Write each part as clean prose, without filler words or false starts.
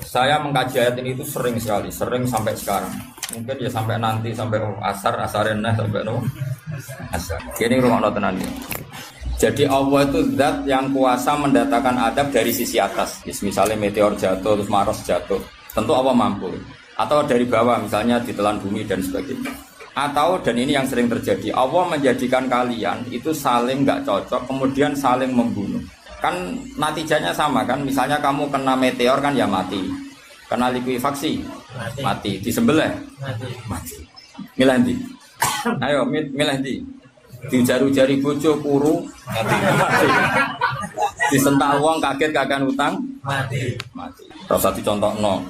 Saya mengkaji ayat ini itu sering sekali, sering sampai sekarang. Mungkin ya sampai nanti, sampai asarenah, sampai asar. Ini rumah tenan ya. Jadi Allah itu zat yang kuasa mendatangkan adab dari sisi atas. Misalnya meteor jatuh, terus Mars jatuh. Tentu Allah mampu. Atau dari bawah, misalnya ditelan bumi dan sebagainya. Atau, dan ini yang sering terjadi, Allah menjadikan kalian itu saling nggak cocok, kemudian saling membunuh. Kan natijanya sama kan, misalnya kamu kena meteor kan ya mati, kena likuifaksi mati, disembelih mati. Milih ndi? Ayo milih ndi? Diujari-ujari bojo kuru mati. Disentak wong kaget kakan utang mati. Rasa dicontohno.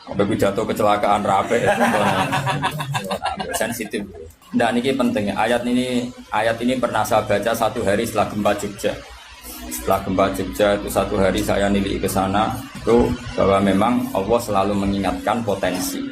Sampai pidato kecelakaan rape sensitif. Nah ini penting ya. Ayat ini pernah saya baca satu hari setelah gempa Jogja. Setelah gempa Jogja itu satu hari saya nilai ke sana itu bahwa memang Allah selalu mengingatkan potensi.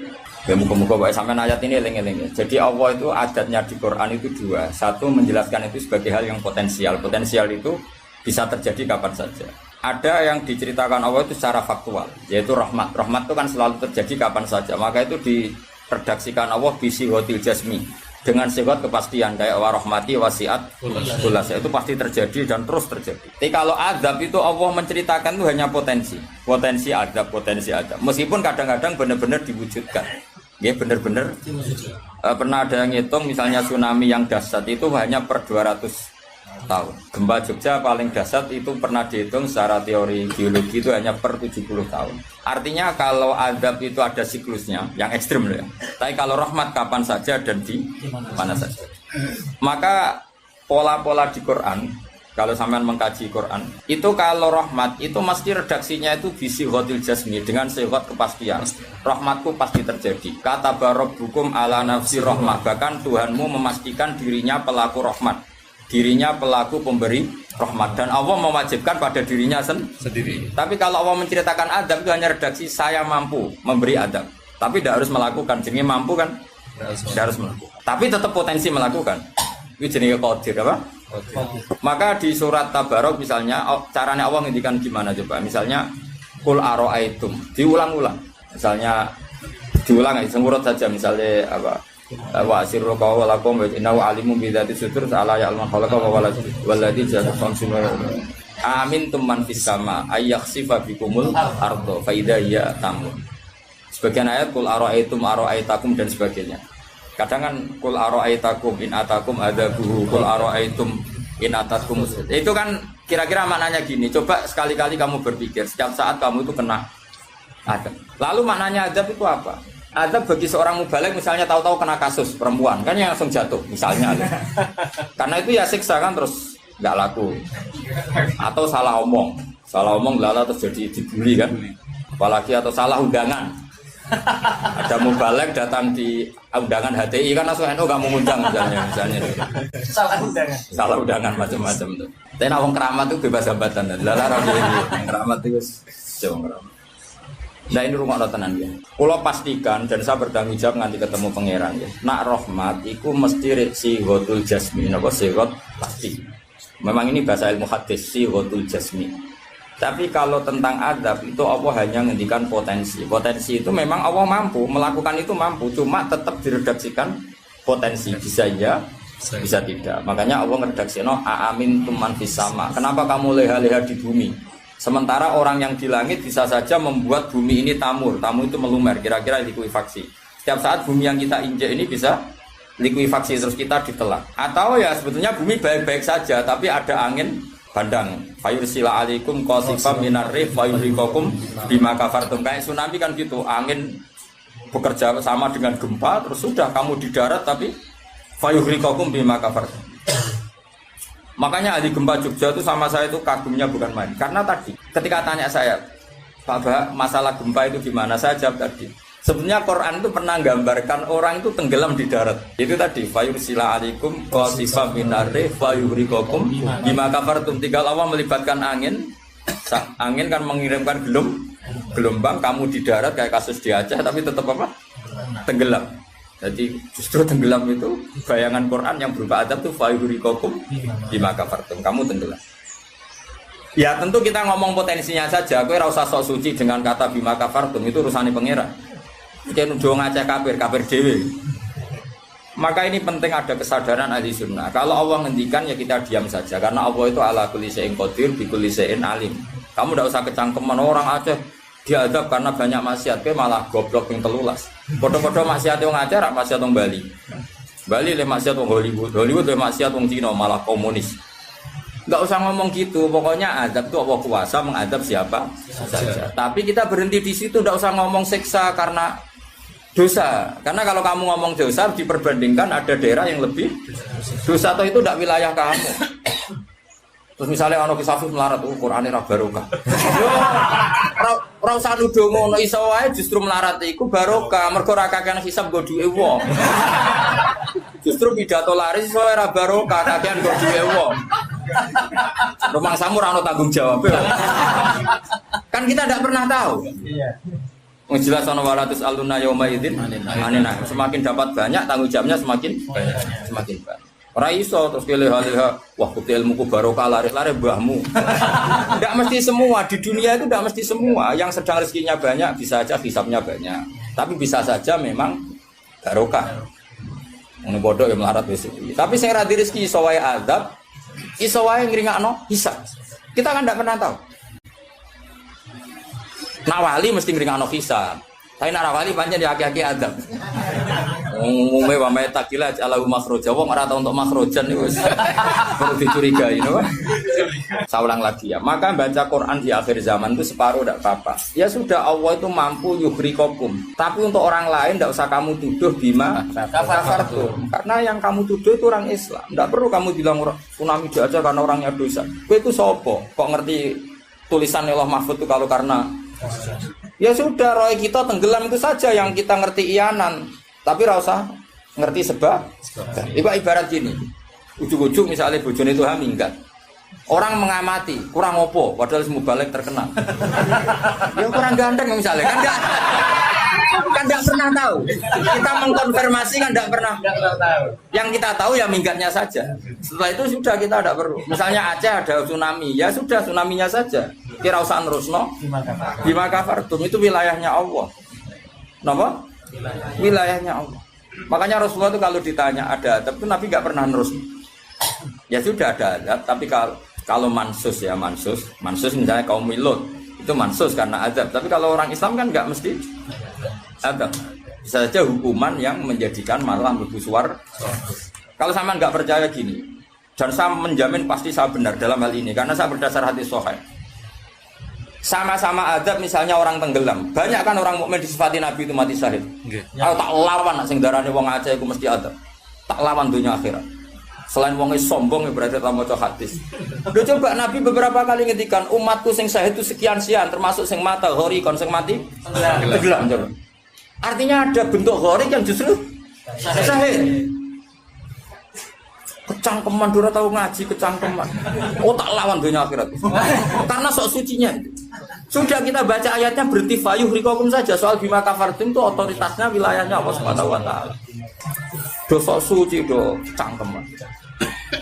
Muka-muka bahwa sampai ayat ini eling-eling. Jadi Allah itu adatnya di Quran itu dua. Satu menjelaskan itu sebagai hal yang potensial. Potensial itu bisa terjadi kapan saja. Ada yang diceritakan Allah itu secara faktual, yaitu rahmat. Rahmat itu kan selalu terjadi kapan saja. Maka itu diredaksikan Allah bisi hotil jasmi. Dengan sifat kepastian kayak warahmati wasiat kulas itu pasti terjadi dan terus terjadi. Tapi kalau azab itu Allah menceritakan itu hanya potensi azab. Meskipun kadang-kadang benar-benar diwujudkan, ya benar-benar pernah ada yang ngitung misalnya tsunami yang dahsyat itu hanya per 200 tahun. Gempa Jogja paling dahsyat itu pernah dihitung secara teori geologi itu hanya per 70 tahun. Artinya kalau azab itu ada siklusnya yang ekstrim loh ya. Tapi kalau rahmat kapan saja dan di mana saja. Maka pola-pola di Quran, kalau sampean mengkaji Quran, itu kalau rahmat itu mesti redaksinya itu bisi hotil jasmi dengan sifat kepastian. Rahmatku pasti terjadi. Kata barabbukum ala nafsi rahmah. Bahkan Tuhanmu memastikan dirinya pelaku rahmat. Dirinya pelaku pemberi rahmat dan Allah mewajibkan pada dirinya sendiri. Tapi kalau Allah menceritakan adab itu hanya redaksi saya mampu memberi adab. Tapi tidak harus melakukan. Jadi mampu kan? Tidak harus melakukan. Tapi tetap potensi melakukan. Itu jenis qadir apa? Maka di surat Tabarok misalnya caranya Allah ngendikan gimana coba? Misalnya qul ara'aitum diulang-ulang. Misalnya diulang aja sengurut saja misalnya apa? Wa asirru qawlakum wa innahu alimun bi dzati sudur ala ya'lamu khalaqa wa walladzi ja'alakum summa amintum man fis sama ayakhsifa bikumul ardo fa idza hiya tamun. Sebagian ayat qul ara'aitakum dan sebagainya. Kadang kan qul ara'aitakum in atakum adzabuhu qul ara'aitum in atakum. Itu kan kira-kira maknanya gini, coba sekali-kali kamu berpikir setiap saat kamu itu kena adab. Lalu maknanya adab itu apa? Adab bagi seorang mubaligh misalnya tahu-tahu kena kasus perempuan kan yang langsung jatuh misalnya karena itu ya siksa kan terus nggak laku atau salah omong lala terus jadi dibully kan apalagi atau salah undangan ada mubaligh datang di undangan HTI kan langsung NU nggak mau undang misalnya salah undangan macam-macam tuh tapi nawang keramat itu bebas hambatan lala rapi keramat itu jauh keramat. Nah ini rumah tenan ya. Kalau pastikan dan saya bertanggung jawab nanti ketemu pangeran ya. Nak rahmat, itu mesti sihotul jasmi. Apa sihot pasti. Memang ini bahasa ilmu hadis sihotul jasmi. Tapi kalau tentang adab itu Allah hanya ngendikan potensi. Potensi itu memang Allah mampu melakukan itu mampu. Cuma tetap diredaksikan potensi bisa ya, bisa tidak. Makanya Allah ngeredaksikan aamin tuman fis sama. Kenapa kamu leha-leha di bumi? Sementara orang yang di langit bisa saja membuat bumi ini tamur. Tamu itu melumer, kira-kira likuifaksi. Setiap saat bumi yang kita injek ini bisa likuifaksi terus kita ditelan. Atau ya sebetulnya bumi baik-baik saja, tapi ada angin bandang. Fayursila alaikum qasifam minar rih fayurikokum bima kafartum. Kayak tsunami kan gitu, angin bekerja sama dengan gempa, terus sudah kamu di darat tapi fayurikokum bima kafartum. Makanya ahli gempa Jogja itu sama saya itu kagumnya bukan main. Karena tadi ketika tanya saya, Pak Bah, masalah gempa itu gimana? Saya jawab tadi. Sebenarnya Quran itu pernah gambarkan orang itu tenggelam di darat. Itu tadi fayursila alaikum qasifam minarri fayurikokum bima kafartum. Tinggal Allah melibatkan angin. Angin kan mengirimkan gelombang kamu di darat kayak kasus di Aceh tapi tetap apa? Tenggelam. Jadi justru tenggelam itu bayangan Quran yang berupa adab itu fayurikokum bima kafartum. Kamu tenggelam. Ya tentu kita ngomong potensinya saja. Kowe ora usah sok suci dengan kata bima kafartum, itu urusane pangeran. Jangan udah ngajak kafir dhewe. Maka ini penting ada kesadaran ahli sunnah. Kalau Allah ngendikan ya kita diam saja karena Allah itu ala kulli syai'in qadir bi kulli syai'in alim. Kamu tidak usah kecangkeman orang Aceh diadab karena banyak maksiat, kowe malah goblok ping 13. Padha-padha maksiat wong Aceh ra maksiat wong Bali. Bali le maksiat wong Hollywood, Hollywood le maksiat wong Cina malah komunis. Enggak usah ngomong gitu, pokoknya azab itu Allah kuasa mengadab siapa saja. Tapi kita berhenti di situ, enggak usah ngomong siksa karena dosa. Karena kalau kamu ngomong dosa diperbandingkan ada daerah yang lebih dosa atau itu tidak wilayah kamu. Terus misalnya ono kisah melarat Qur'ane ra barokah. Yo ora usah nuduh ngono, iso wae justru melarat iku barokah, mergo ra kakean hisab go duwe wong. Justru pidato laris iso ora barokah, kakean go duwe wong. Rumah samu ora ono tanggung jawab. Kan kita tidak pernah tahu. Iya. Jelas ana walatus aluna yauma idzin anina. Semakin dapat banyak tanggung jawabnya semakin banyak. Ora iso terus keleh-leha wah bukti ilmuku barokah lari-lari mbahmu. Enggak mesti semua di dunia itu enggak mesti semua yang sedang rezekinya banyak bisa saja hisabnya banyak. Tapi bisa saja memang barokah. Ngono bodoh ya melarat wis. Tapi sing ra di rezeki iso wae azab, iso wae ngringakno hisab. Kita kan enggak pernah tahu. Nak wali mesti ngringakno hisab. Tapi nak wali pancen ya aki-aki azab. Umume wa may takila ala makhraja wong ora tau untuk makhrajan niku wis perlu dicurigai no. Saya ulang lagi ya. Maka baca Quran di akhir zaman itu separuh tidak apa-apa. Ya sudah Allah itu mampu yuhrikokum. Tapi untuk orang lain tidak usah kamu tuduh bima kafartum. Karena yang kamu tuduh itu orang Islam. Tidak perlu kamu bilang tsunami aja karena orangnya dosa. Kowe itu sopo? Kok ngerti tulisan Allah Mahfud itu kalau karena ya sudah roy kita tenggelam itu saja yang kita ngerti iyanan. Tapi rasa ngerti sebab. Itu ibarat gini. Ujung-ujung misalnya bojone itu minggat. Orang mengamati, kurang opo padahal semua balik terkenal. Ya kurang ganteng misalnya kan enggak pernah tahu. Kita mengkonfirmasi kan enggak pernah tahu. Yang kita tahu ya minggatnya saja. Setelah itu sudah kita enggak perlu. Misalnya Aceh ada tsunami, ya sudah tsunaminya saja. Kira usah nerusno. Bima kafartum itu wilayahnya Allah. Napa? Wilayahnya Allah. Makanya Rasulullah itu kalau ditanya ada adab itu Nabi nggak pernah nerus. Ya sudah ada adab, tapi kalau mansus misalnya kaum Lut itu mansus karena adab. Tapi kalau orang Islam kan nggak mesti adab. Bisa saja hukuman yang menjadikan malah berbusuar. Kalau sama nggak percaya gini, dan saya menjamin pasti saya benar dalam hal ini karena saya berdasar hadis sahih. Sama-sama adab misalnya orang tenggelam. Banyak kan orang mukmin disifati Nabi itu mati syahid. Aku tak lawan sing darane wong Aceh iku mesti adab. Tak lawan dunia akhirat. Selain wong sombong ya berarti tak maca hadis. Lho coba Nabi beberapa kali ngendikan umatku sing syahid itu sekian-sekian termasuk sing mata ghori kon sing mati tenggelam. Artinya ada bentuk ghori yang justru syahid. Kecangkeman dora tahu ngaji kecangkeman. Oh tak lawan dunia akhirat. Karena sok sucinya. Sudah kita baca ayatnya berarti fayuh rikokum saja soal bima kafartum itu otoritasnya wilayahnya Allah Subhanahu wa taala. Dosa suci do cangkeman.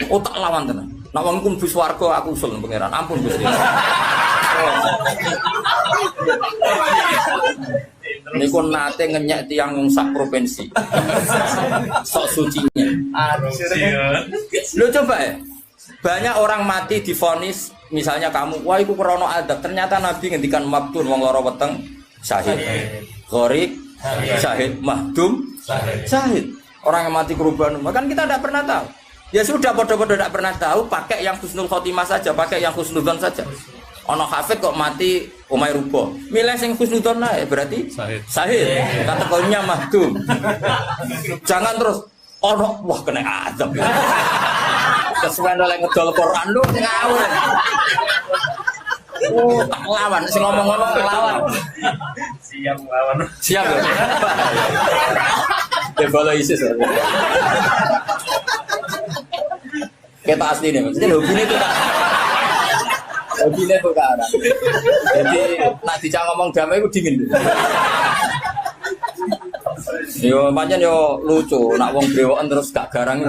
Oh tak lawan tenan. Nek wong iku mlebu swarga aku usul pangeran. Ampun Gusti. Niku nate ngenyek tiyang wong sak provinsi. Sok sucinya. Lu coba ya. Banyak orang mati divonis misalnya kamu, wah iku krono adab. Ternyata Nabi ngendikan maktun wong lara weteng syahid. Gharib syahid, mahdum syahid. Orang yang mati kerubahan, kan kita tidak pernah tahu. Ya sudah bodoh-bodoh tidak pernah tahu, pakai yang husnul khotimah saja, pakai yang husnudzon saja. Ono hafid kok mati umay rubo. Milih sing husnudzon ae berarti syahid. Kategorinya mahdum. Jangan terus ono wah kena adab. Kesuwen oleh ngedol Quran lu sing ngawur. Oh, tak lawan sing ngomong-ngomong lawan. Siap lawan. Siap. Debolo ISIS. Kita asli nih, maksudnya hobinya itu tak. Hobinya itu ke arah. Jadi nak dijak ngomong damai itu dingin. Yo pancen yo lucu, nak wong brewoken terus gak garang.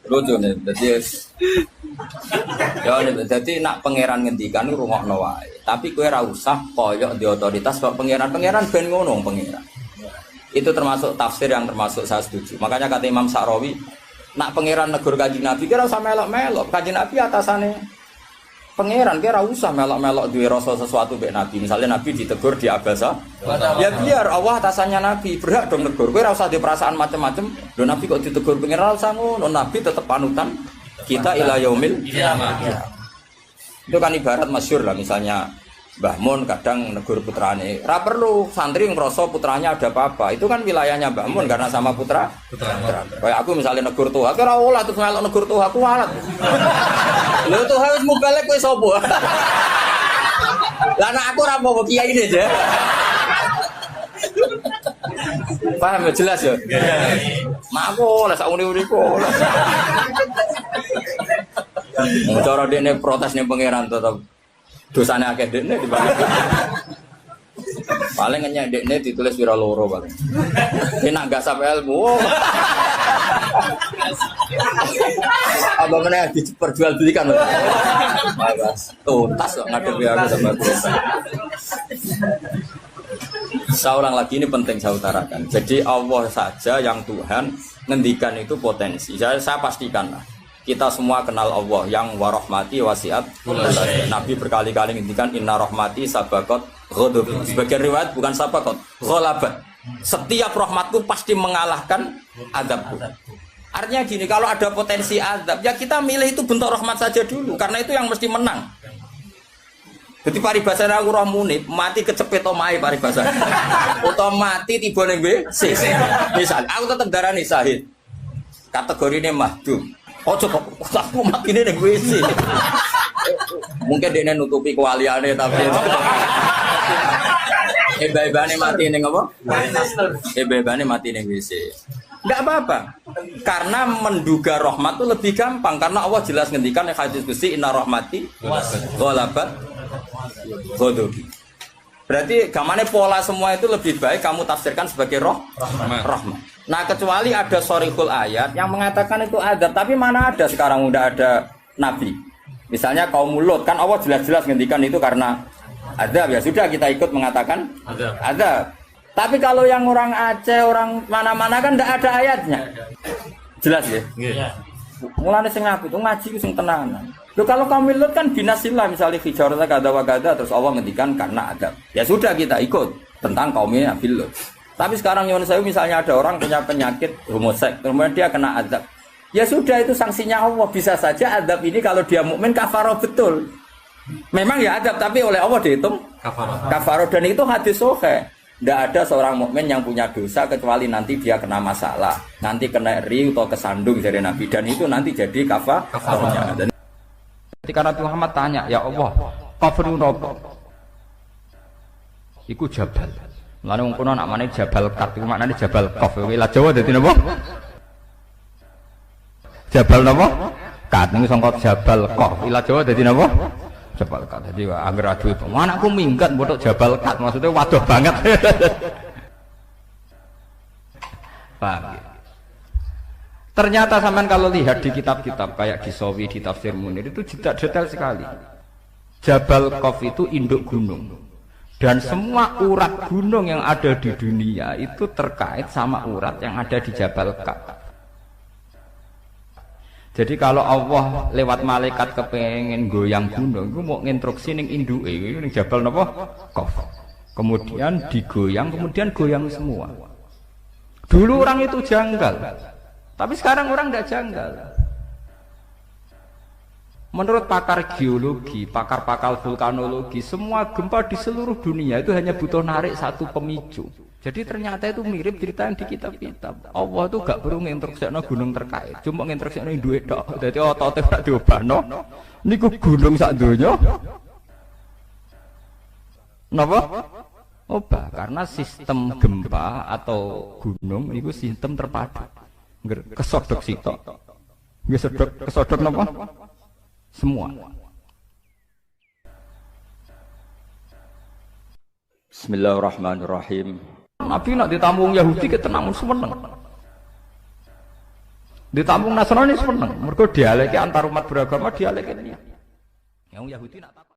Lucu nih, jadi nak pangeran ngendikan rungokno wae. Tapi kowe ora usah koyok di otoritas kok pangeran ben ngono pangeran. Itu termasuk tafsir yang termasuk saya setuju. Makanya kata Imam Sa'rawi, nak pangeran negur Kanjeng Nabi kira usah melok-melok. Kanjeng Nabi atasane pangeran kira usah melok-melok duwe rasa sesuatu mbek Nabi. Misalnya Nabi ditegur di Abasa, ya biar Allah atasannya Nabi, berhak dong negur. Kowe ora usah di perasaan macam-macam. Lho Nabi kok ditegur pangeran usah ngono. Nabi tetep panutan kita ila yaumil kiamah. Itu kan ibarat masyhur lah, misalnya Mbah Mun kadang negur putrane. Ora perlu santri ngrasa putranya ada apa-apa. Itu kan wilayahnya Mbah Mun karena sama putra. Kayak aku misalnya negur tuh, aku ora olah terus melok negur tuh, aku walat. Lho tuh harus mubalek kowe sapa? Lah nek aku ora mau kiai ini aja. Paham ya jelas ya? Mak aku lah sak uni-uniku. Mau cara dekne protes ning pangeran tetep dosane akeh dekne dibanding. Paling ngenyek dekne ditulis wira loro paling. Ini nak gasap ilmu. Apa meneh diperjualbelikan. Mas, tuntas kok ngadepi aku sama biasa. Saya ulang lagi, ini penting saya utarakan. Jadi Allah saja yang Tuhan ngendikan itu potensi. Saya pastikan lah. Kita semua kenal Allah yang warahmati wasiat. Nabi berkali-kali ngendikan inna rahmati sabaqat ghadabi. Sebagian riwayat bukan sabaqat, ghalabat. Setiap rahmatku pasti mengalahkan azabku. Artinya gini, kalau ada potensi azab, ya kita milih itu bentuk rahmat saja dulu, karena itu yang mesti menang. Jadi paribasane aku roh munib, mati kecepet omahe paribasane. Utawa mati tiba ning WC. Misal aku tetep darani syahid. Kategorine mahdum. Ojo kok aku matine ning WC. Mungkin dia nutupi kewaliane tapi ebane mati ning apa? Ebane mati ning WC. Enggak apa-apa. Karena menduga rahmat itu lebih gampang karena Allah jelas ngendikan yang hadis qudsi inna rahmati ghalabat ghadabi. Berarti gamane pola semua itu lebih baik kamu tafsirkan sebagai rahmat. Nah, kecuali ada sharihul ayat yang mengatakan itu adab, tapi mana ada sekarang udah ada nabi. Misalnya kaum Lut kan Allah jelas-jelas ngendikan itu karena adab, ya sudah kita ikut mengatakan adab. Tapi kalau yang orang Aceh, orang mana-mana kan tidak ada ayatnya. Jelas ya? Iya. Mulane sing aku itu ngaji sing tenanan. Loh kalau kaum Lut kan binasillah misalnya hijarata kada wa kada terus Allah ngendikan karena adab. Ya sudah kita ikut tentang kaumnya Nabi Lut. Tapi sekarang Yon Sewu misalnya ada orang punya penyakit homoseks, kemudian dia kena adab. Ya sudah itu sanksinya Allah. Bisa saja adab ini kalau dia mukmin kafaroh betul. Memang ya adab tapi oleh Allah dihitung kafaroh dan itu hadis sahih. Tidak ada seorang mukmin yang punya dosa kecuali nanti dia kena masalah, nanti kena ri atau kesandung dari Nabi dan itu nanti jadi kafarnya. Dan ketika Nabi Muhammad tanya, ya Allah, kafirun apa? Iku jabal. Lalu mengkono nak mana jabal kat, itu maknanya jabal kaf. Wilayah Jawa jadi apa? Jabal apa? Kat. Ini sangkot jabal kaf. Wilayah Jawa jadi apa? Jabal kat. Jadi angger adu itu. Anakku minggat botok jabal kat. Maksudnya waduh banget. Paham. Ternyata sampean kalau lihat di kitab-kitab kayak di Sawi, di Tafsir Munir itu detail sekali. Jabal Qaf itu induk gunung. Dan semua urat gunung yang ada di dunia itu terkait sama urat yang ada di Jabal Qaf. Jadi kalau Allah lewat malaikat kepengen goyang gunung, itu mau nginstruksi ning induke, ning Jabal napa? Qaf. Kemudian digoyang, kemudian goyang semua. Dulu orang itu janggal. Tapi sekarang orang tidak janggal. Menurut pakar geologi, pakar-pakar vulkanologi, semua gempa di seluruh dunia itu hanya butuh narik satu pemicu. Jadi ternyata itu mirip cerita yang di kitab-kitab. Allah itu gak perlu nginstruksikno gunung terkait, cuma nginstruksikno duit tok. Dadi otote ora diobahno. Niku gunung sak donya. Napa? Obah, karena sistem gempa atau gunung itu sistem terpadu. Kesodok sitok. Nggih kesodok napa? Semua. Bismillahirrahmanirrahim. Nabi nak ditamu Yahudi ketenamun semeneng. Di tampung Nasrani seneng, mergo dialeke antar umat beragama dialeke ini. Yang Yahudi nak